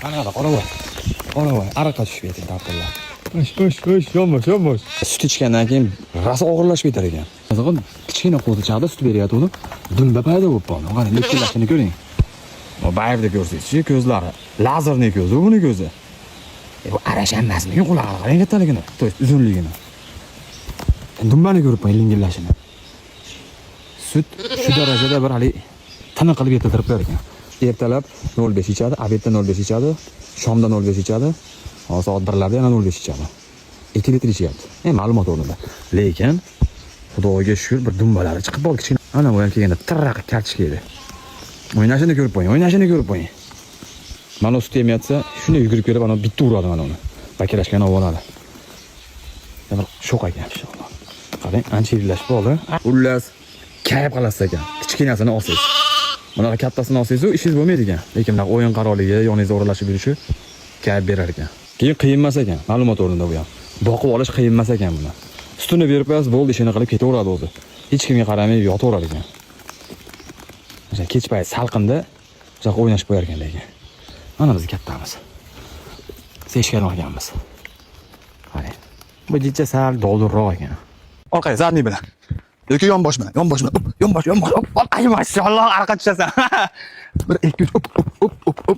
Ana qoravoy. Qoravoy, araqqa tushib ketdi taqdirlar. Osh, yonbosh. Sut ichgandan keyin rosa og'irlashib ketar ekan. Qiziqim, kichkina qo'zichaqda sut beryapti, dumba paydo bo'lib qoldi. Qani, lekkilashini ko'ring. O bayirda ko'rsangiz-chi, ko'zlari lazerning ko'zi, buni ko'zi. Bu arasha emasmi? Qulog'i qarang kattaligini, to есть uzunligini. Dumbani ko'rib qo'ying lingillashini. Sut shu darajada bir hali tiniq qilib yetiltirib qo'yar ekan. Ertalab 05 ichadi, obedda 05 ichadi, shomda 05 ichadi, soat 1larda yana 05 ichadi. 2 litr ichyapti. Ma'lumot o'rnida. Lekin Xudoga shukr bir dumbalari chiqib qoldi kichkina. Ana bu ham kelganda tirraqi kartoshka edi. O'ynashini ko'rib qo'ying. Mana sut yemayapsa, shuni yugurib kelib ana bitta uradi mana uni. Bakirashgan oladi. Yana shok ekan inshaalloh. Qarang, ancha yillashib qoldi. Xullas, kayib qolasiz ekan. Kichkinasini olsangiz. Bunaqa kattasini olsangiz, ishingiz bo'lmaydi ekan. Lekin bunaqa o'yin qaroliga yoningizda o'ralashib yurishi kayib berar ekan. Keyin qiyin emas ekan, ma'lumot o'rnida bu ham. Boqib olish qiyin emas ekan buni. Sutini berib qo'yasiz, bo'ldi, ishini qilib ketaveradi o'zi. Hech kimga qaramay yotaverar ekan. O'sha kech payt salqinda uzoq o'ynashib qo'yar ekan lekin. Mana biz kattamiz. Seshgan olganmiz. Qarang. Bu jicha sal doldurroq ekan. Orqaga zadniy bilan. Yoki yonbosh bilan. Yonbosh. Ay maşallah, arqa tushasan. 1 2 3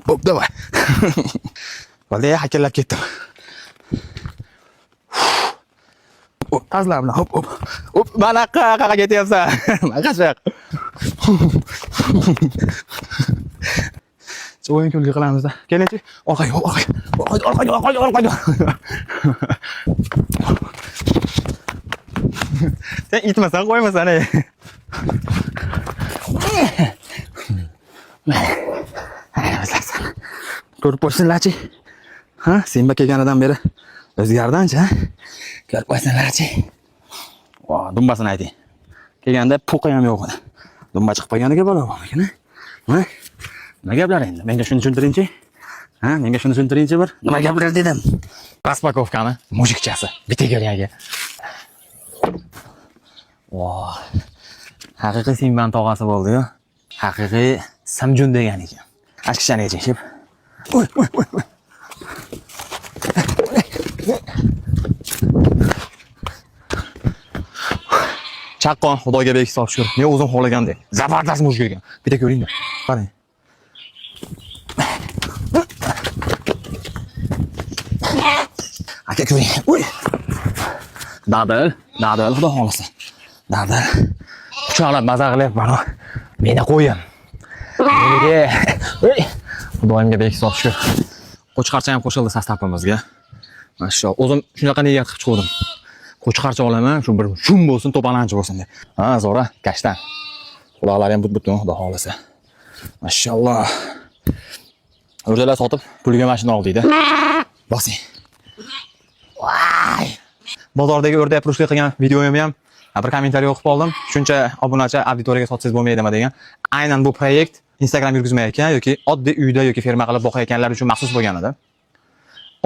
hop, davay. Valday hakallab ketdim. Tazlar bilan hop. Mana qaqa ketyapsan. Qashaq. O'yin kulgi qilamiz-da. Keling-chi. Orqaga. Sen itmasan qo'ymasan ey. Ko'rib qo'ysinlarchi. Ha, senba kelganidan beri o'zgardan-chi, ha? Ko'rib qo'ysinlarchi. Vo, dumbasini ayting. Kelganda puqi ham yo'q edi. Dumba chiqib qolganiga bola bo'lmagan, ha? Nima gaplar endi? Menga shuni tushuntiringchi. Ha, menga shuni tushuntiringchi bir. Nima gaplar dedim? Raspakovkani mujikchasi, bitegariyaga. Voh. Haqiqiy Simban tog'asi bo'ldi-ku. Haqiqiy Samjun degan ekan. Ashkishani yechishib. Oy. Chaqqon, Xudoga berk hisob shukr. Men o'zim xohlagandek. Zabardast mujik ekan. Bitta ko'ring-da. Qarang. Aka ko'ring. Oy. Dadil, xudo xolasa. Dadil. Quchoqlab maza qilyapman. Meni qo'ying. Menga. Xudoyimga berk hisob shukr. Qo'chqarcha ham qo'shildi sostavimizga. Mashallah. O'zim shunaqa niyat qilib chiqdim. Qo'chqarcha olaman, shu bir shum bo'lsin, to'palanchi bo'lsin deb. Ha, Zora, kashtan. Quloqlari ham but-butun, xudo xolasa. Mashallah. O'rdalar sotib, pulga mashina oldik-da. Bosing. Voy. Bozordagi o'rda purushlik qilgan videoyim ham bir kommentariy o'qib oldim. Shuncha obunachi auditoriyaga sotsangiz bo'lmaydimi degan. Aynan bu proyekt Instagram yurgizmayotgan yoki oddiy uyda yoki ferma qilib boqayotganlar uchun maxsus bo'lgan edi.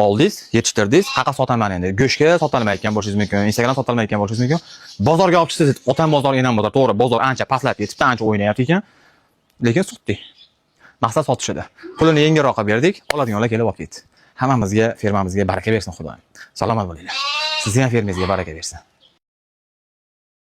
Oldingiz, yetishtirdingiz, qaqa sotaman endi. Go'shtga sotilmayotgan bo'lishingiz mumkin, Instagram sotilmayotgan bo'lishingiz mumkin. Bozorga olib chiqsangiz, otam bozor, enam bozor, to'g'ri, bozor ancha pastlab ketibdi, ancha o'ynayapti ekan. Lekin sotdik. Maqsad sotish edi. Pulini yengilroqqa berdik, oladiganlar kelib olib ketdi. Hammamizga, fermamizga baraka bersin Xudoyim. Salomat bo'linglar. Sizga ham fermangizga baraka bersin.